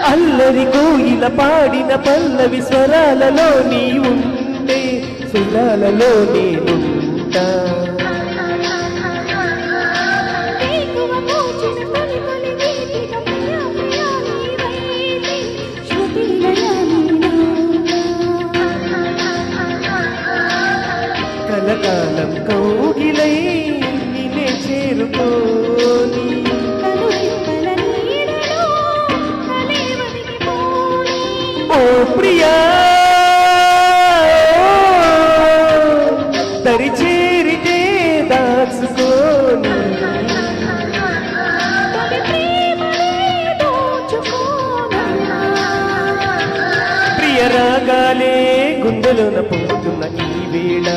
అల్లరి కోయిల పాడిన పల్లవి స్వరాలలో నీ ఉంటే సురాలలో నేనుంటా కలకాలం కౌగిలై నిన్నే చేరుకోని ఓ ప్రియా దరి చేరితే దాచుకోని ప్రియ రాగాలే గుండెలోన పొందుతున్న ఈ వేళ